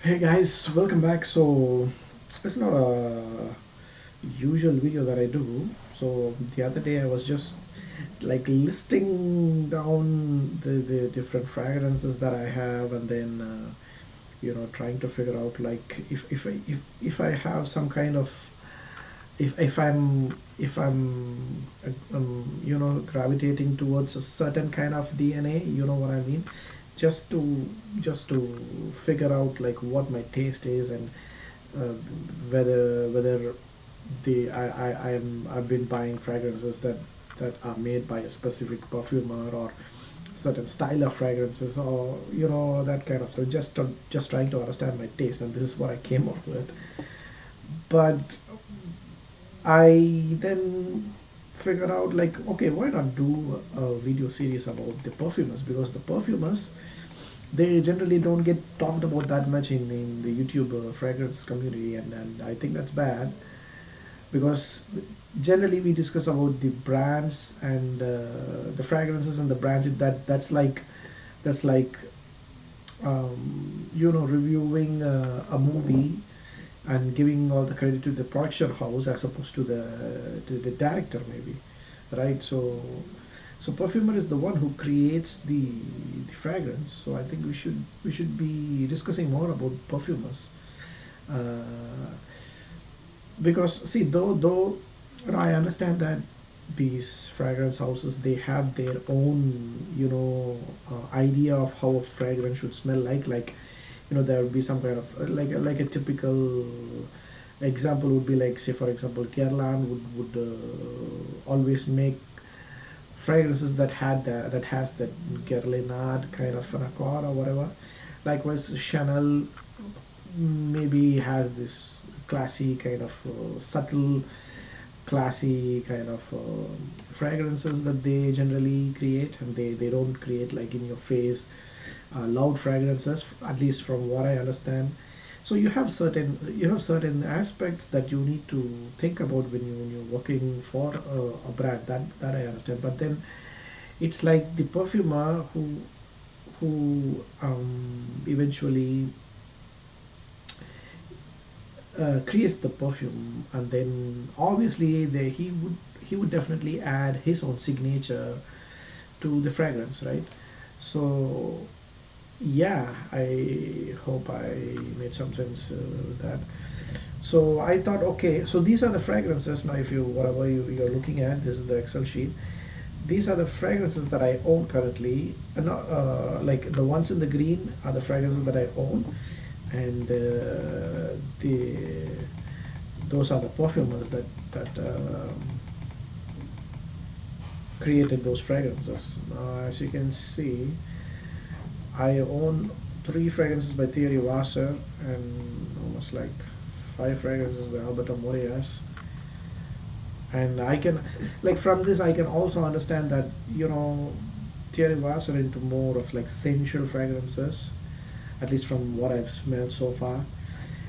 Hey guys, welcome back. So it's not a usual video that I do. So the other day I was just like listing down the different fragrances that I have, and then trying to figure out like if I have some kind of if I'm gravitating towards a certain kind of DNA, you know what I mean, just to figure out like what my taste is, and uh, whether I've been buying fragrances that are made by a specific perfumer, or certain style of fragrances, or that kind of stuff. Just trying to understand my taste, and this is what I came up with. But I then figured out like, okay, why not do a video series about the perfumers, because the perfumers, they generally don't get talked about that much in the YouTube fragrance community, and I think that's bad, because generally we discuss about the brands and the fragrances and the brands. That's like reviewing a movie and giving all the credit to the production house as opposed to the director, maybe, right? So perfumer is the one who creates the fragrance. So I think we should be discussing more about perfumers, uh, because see, though I understand that these fragrance houses, they have their own idea of how a fragrance should smell like there would be some kind of like a typical example would be like, say for example, Guerlain would always make fragrances that has that Guerlainade kind of an accord or whatever. Likewise, Chanel maybe has this classy kind of subtle classy kind of fragrances that they generally create, and they don't create like in your face loud fragrances, at least from what I understand. So you have certain aspects that you need to think about when you're working for a brand, that I understand. But then it's like the perfumer who eventually creates the perfume, and then obviously he would definitely add his own signature to the fragrance, right? So yeah, I hope I made some sense with that. So I thought, okay, so these are the fragrances. Now if you whatever you're looking at, this is the Excel sheet. These are the fragrances that I own currently, and not like the ones in the green are the fragrances that I own, and the those are the perfumers that created those fragrances. As you can see, I own three fragrances by Thierry Wasser, and almost like five fragrances by Alberto Morillas. And I can, like from this, I can also understand that Thierry Wasser into more of like sensual fragrances, at least from what I've smelled so far.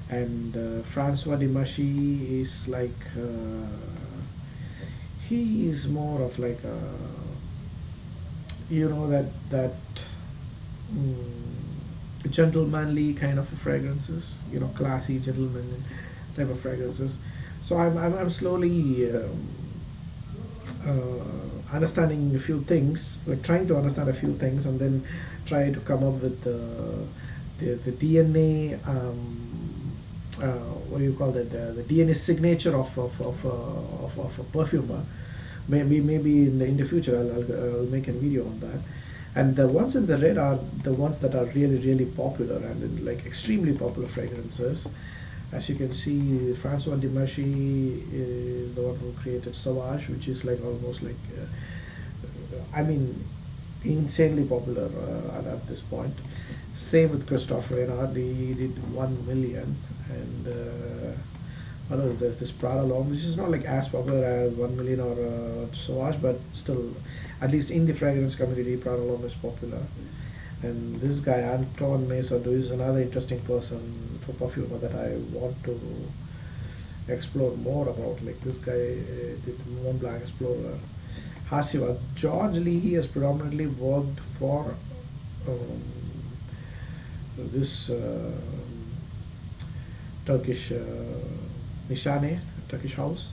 And Francois Dimashi is like he is more of like that gentlemanly kind of fragrances, classy gentleman type of fragrances. So I'm slowly understanding a few things, like trying to understand a few things, and then try to come up with the DNA. What do you call that? The DNA signature of a perfumer. Maybe in the future I'll make a video on that. And the ones in the red are the ones that are really popular, and like extremely popular fragrances. As you can see, Francois Dimashi is the one who created Sauvage, which is like almost like I mean insanely popular at this point. Same with Christophe Reynard, he did 1 million. And what else? There's this Prada Long, which is not like as popular as 1 million or Sauvage, but still, at least in the fragrance community, Prada Long is popular. And this guy Anton Mason is another interesting person for perfumer that I want to explore more about. Like this guy did Mont Blanc Explorer. Hasiva George Lee has predominantly worked for um, this. Turkish nishane, Turkish house.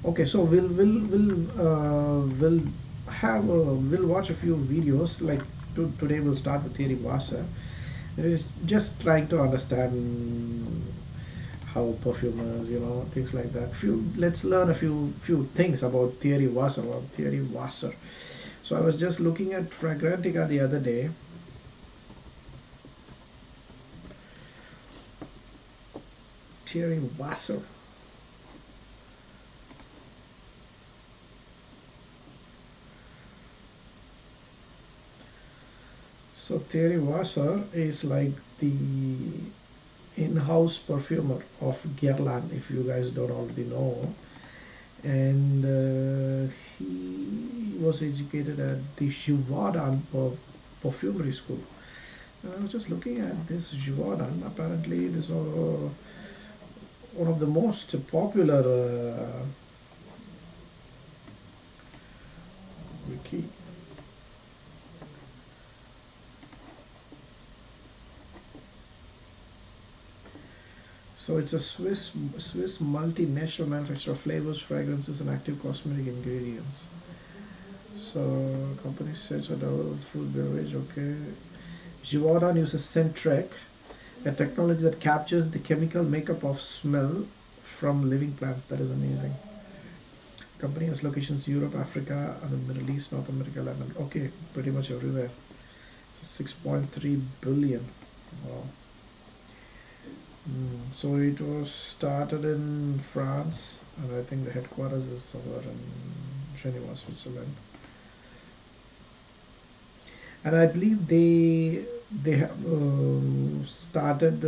Okay, so we'll have we'll watch a few videos. Like today, we'll start with Thierry Wasser. It is just trying to understand how perfumers, things like that. Let's learn a few things about Thierry Wasser. So I was just looking at Fragrantica the other day. Thierry Wasser. So Thierry Wasser is like the in-house perfumer of Guerlain, if you guys don't already know. And he was educated at the Givaudan Perfumery School. And I was just looking at this Givaudan. Apparently, this is one of the most popular wiki. So it's a Swiss multinational manufacturer of flavors, fragrances, and active cosmetic ingredients. So company sets a double fruit beverage. Okay, Givaudan uses Centrec, a technology that captures the chemical makeup of smell from living plants. That is amazing. Company has locations Europe, Africa, and the Middle East, North America, Latin. Okay, pretty much everywhere. It's 6.3 billion. Wow. So it was started in France, and I think the headquarters is somewhere in Geneva, Switzerland. And I believe they have started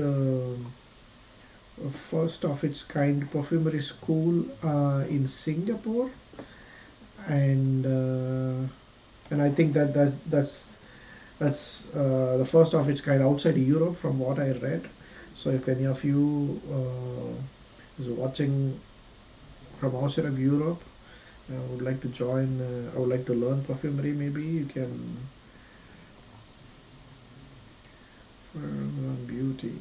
first of its kind perfumery school in Singapore, and I think that's the first of its kind outside Europe, from what I read. So if any of you is watching from outside of Europe, would like to join, I would like to learn perfumery, maybe you can. Beauty.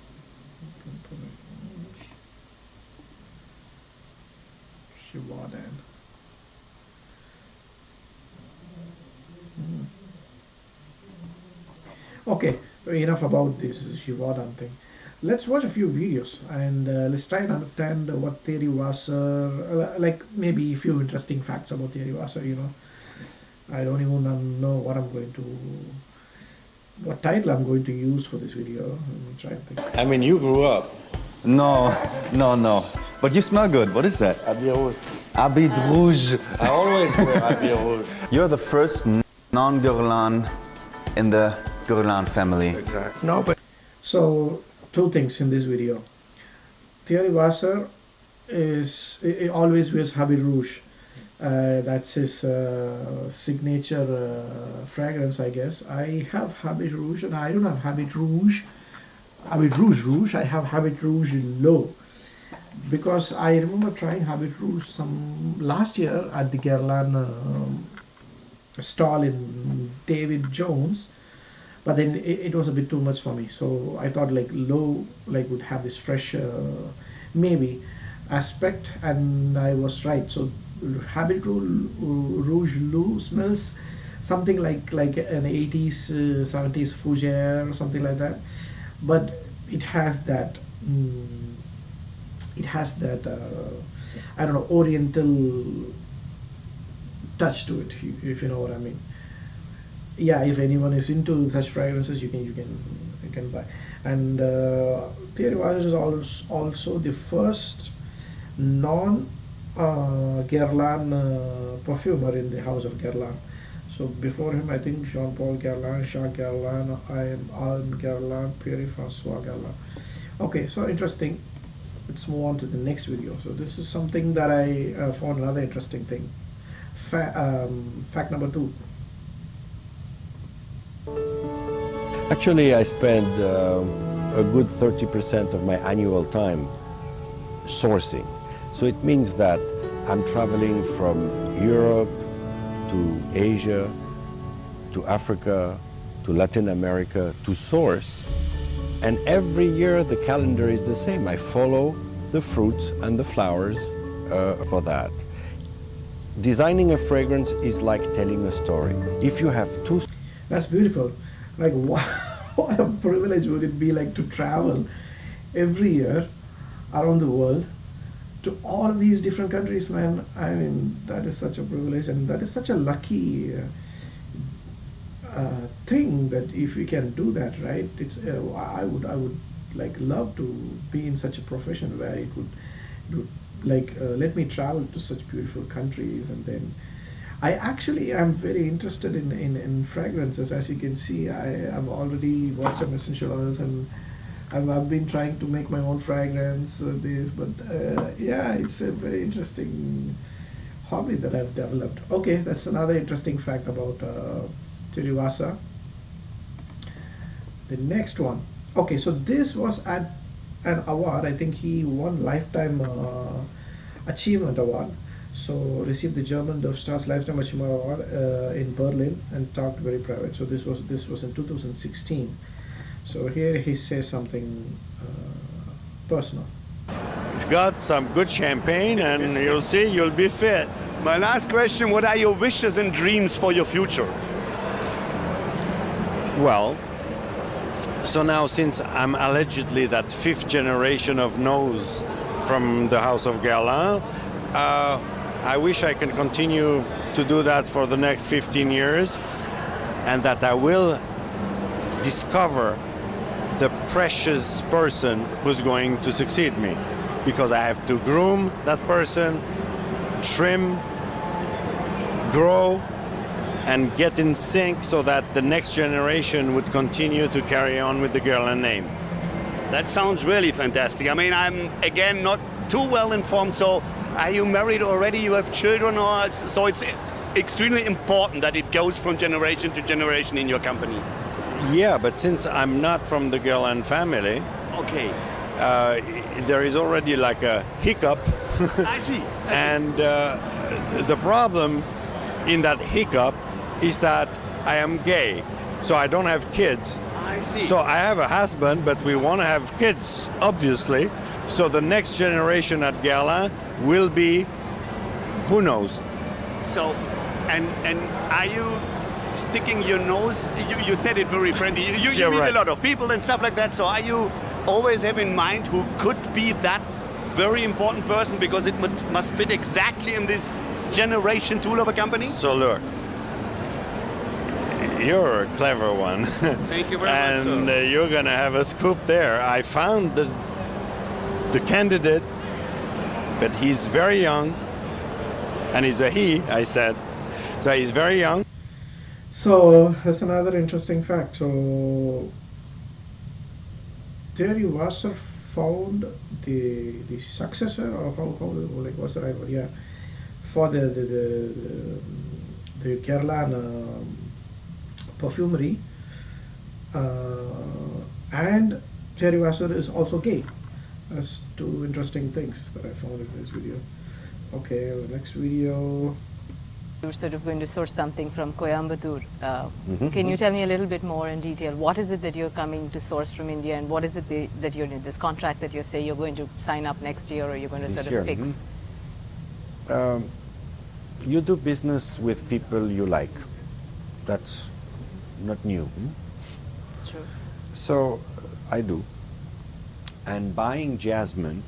Givaudan. Okay, enough about this Givaudan thing. Let's watch a few videos, and let's try and understand what Thierry Wasser, like maybe a few interesting facts about Thierry Wasser. I don't even know what title I'm going to use for this video. Let me try and think. I mean, you grew up. No, no. But you smell good. What is that? Habit rouge. Habit rouge. I always wear habit rouge. You're the first non-Guerlain in the Guerlain family. Exactly. No, but so two things in this video. Thierry Wasser he always wears Habit Rouge. That's his signature fragrance, I guess. I have Habit Rouge, and I don't have Habit Rouge. Habit Rouge. I have Habit Rouge Low, because I remember trying Habit Rouge some last year at the Guerlain stall in David Jones, but then it was a bit too much for me. So I thought like Low would have this fresh maybe aspect, and I was right. So Habit Rouge Low smells something like an 80s 70s fougere or something like that, but it has that I don't know, oriental touch to it, if you know what I mean. Yeah, if anyone is into such fragrances, you can buy. And Thierry Wasser is also the first non Guerlain perfumer in the house of Guerlain. So before him, I think Jean-Paul Guerlain, Jacques Guerlain, Alm Guerlain, Pierre-François Guerlain. Okay, so interesting. Let's move on to the next video. So this is something that I found another interesting thing. Fact number 2. Actually, I spend a good 30% of my annual time sourcing. So it means that I'm traveling from Europe to Asia, to Africa, to Latin America to source And every year the calendar is the same. I follow the fruits and the flowers for that. Designing a fragrance is like telling a story. If you have two. That's beautiful. Like, what, what a privilege would it be like to travel every year around the world to all of these different countries, man. I mean, that is such a privilege, and that is such a lucky thing that if we can do that, right? It's I would like love to be in such a profession where it would like let me travel to such beautiful countries. And then I actually am very interested in fragrances. As you can see, I have already bought some essential oils, and I've been trying to make my own fragrance this, but yeah, it's a very interesting hobby that I've developed. Okay, that's another interesting fact about Thierry Wasser. The next one. Okay, so this was at an award. I think he won lifetime achievement award. So received the German Dove Stars Lifetime Achievement Award in Berlin, and talked very private. So this was in 2016. So here he says something personal. Got some good champagne and you'll see you'll be fit. My last question, what are your wishes and dreams for your future? Well, so now since I'm allegedly that fifth generation of nose from the house of Guerlain, I wish I can continue to do that for the next 15 years, and that I will discover the precious person who's going to succeed me, because I have to groom that person, trim, grow, and get in sync so that the next generation would continue to carry on with the Guerlain name. That sounds really fantastic. I mean, I'm again not too well informed, so are you married already? You have children? Or so it's extremely important that it goes from generation to generation in your company. Yeah, but since I'm not from the Guerlain family, Okay. there is already like a hiccup. I see. And the problem in that hiccup is that I am gay, so I don't have kids. I see. So I have a husband, but we want to have kids, obviously. So the next generation at Guerlain will be, who knows? So, and are you sticking your nose? You said it very friendly. You Yeah, meet right. a lot of people and stuff like that. So are you always have in mind who could be that very important person, because it must fit exactly in this generation tool of a company? So look, you're a clever one. Thank you very much, And sir. you're gonna have a scoop there. I found the candidate, but he's very young, and he's a he, I said. So he's very young. So that's another interesting fact. So Thierry Wasser found the successor, or how like what's the right word? Yeah, for the Guerlain perfumery, and Thierry Wasser is also gay. That's two interesting things that I found in this video. Okay, the next video. You're sort of going to source something from Coimbatore. Can you tell me a little bit more in detail? What is it that you're coming to source from India, and what is it that you're in this contract that you say you're going to sign up next year, or you're going to This sort year, of fix? You do business with people you like. That's not new. True. So I do. And buying jasmine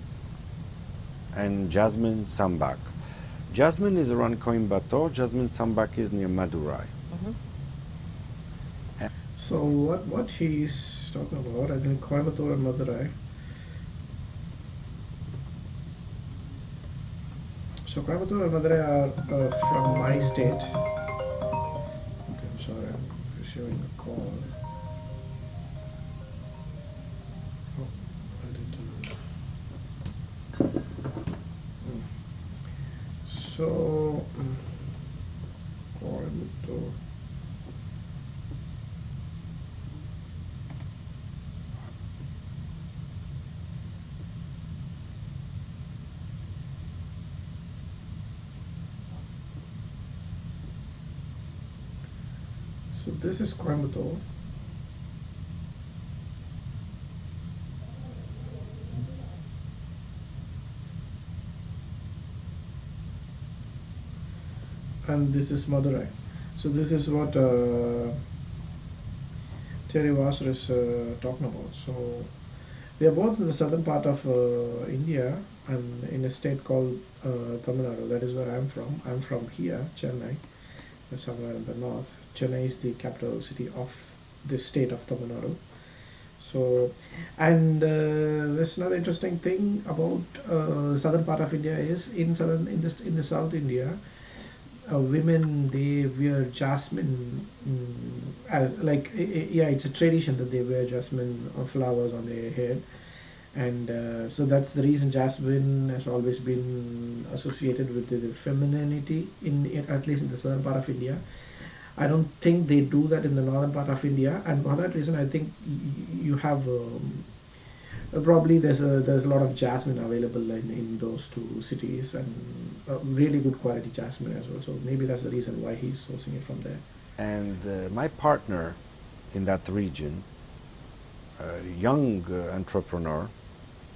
and jasmine sambak. Jasmine is around Coimbatore, jasmine sambak is near Madurai. So what he's talking about, I think Coimbatore and Madurai. So Coimbatore and Madurai are from my state. Okay, I'm sorry, I'm receiving a call. Oh, I didn't. So Coimbatore. So this is Coimbatore. and this is Madurai. So this is what Thierry Wasser is talking about. So they are both in the southern part of India and in a state called Tamil Nadu. That is where I'm from. I'm from here, Chennai, somewhere in the north. Chennai is the capital city of the state of Tamil Nadu. So, and there's another interesting thing about the southern part of India is in the South India, women they wear jasmine, as like yeah, it's a tradition that they wear jasmine flowers on their head, and so that's the reason jasmine has always been associated with the femininity at least in the southern part of India. I don't think they do that in the northern part of India, and for that reason, I think you have probably there's a lot of jasmine available in those two cities, and really good quality jasmine as well. So maybe that's the reason why he's sourcing it from there. And my partner in that region, a young entrepreneur,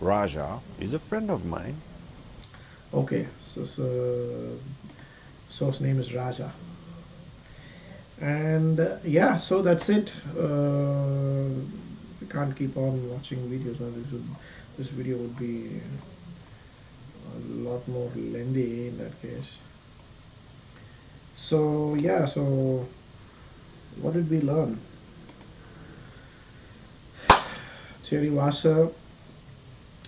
Raja, is a friend of mine. Okay, so source name is Raja, and yeah, so that's it. We can't keep on watching videos. This video would be a lot more lengthy in that case. So yeah, so what did we learn? Thierry Wasser,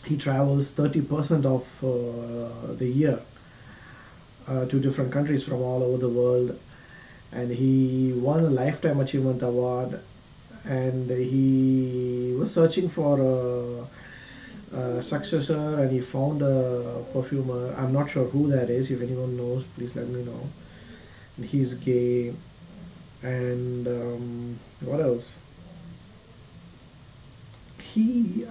he travels 30% of the year to different countries from all over the world, and he won a lifetime achievement award, and he was searching for a successor, and he found a perfumer. I'm not sure who that is. If anyone knows, please let me know. And he's gay, and what else? He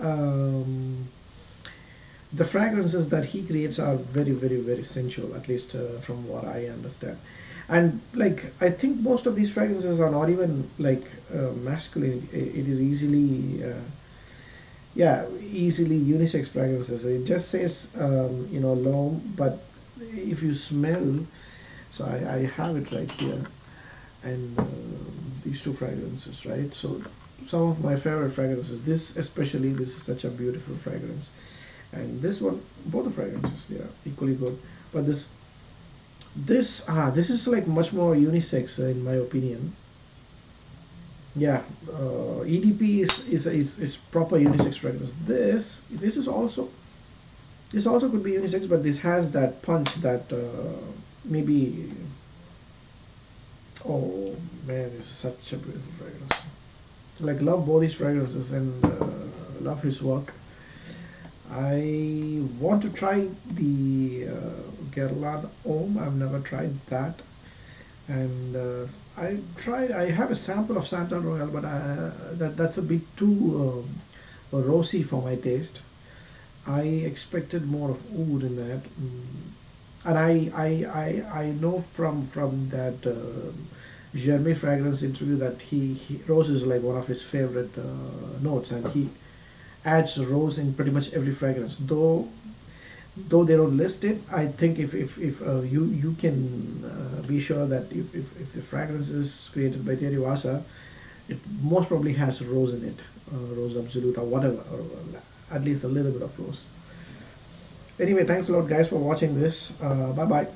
the fragrances that he creates are very very very sensual, at least from what I understand. And like I think most of these fragrances are not even like masculine. It is easily yeah, easily unisex fragrances. It just says l'homme, but if you smell, so I have it right here, and these two fragrances, right? So some of my favorite fragrances, this especially, this is such a beautiful fragrance, and this one, both the fragrances, they are equally good, but this is like much more unisex in my opinion. Yeah, EDP is proper unisex fragrance. This is also, this also could be unisex, but this has that punch that maybe, oh man, it's such a beautiful fragrance. Like love both these fragrances, and love his work. I want to try the Guerlain Homme. I've never tried that, and I have a sample of Santa Royal, but that's a bit too rosy for my taste. I expected more of oud in that, and I know from that Germain fragrance interview that he rose is like one of his favorite notes, and he adds rose in pretty much every fragrance. Though they don't list it, I think if you can be sure that if the fragrance is created by Thierry Wasser, it most probably has rose in it, rose absolute or whatever, or at least a little bit of rose. Anyway, thanks a lot guys for watching this. Bye bye.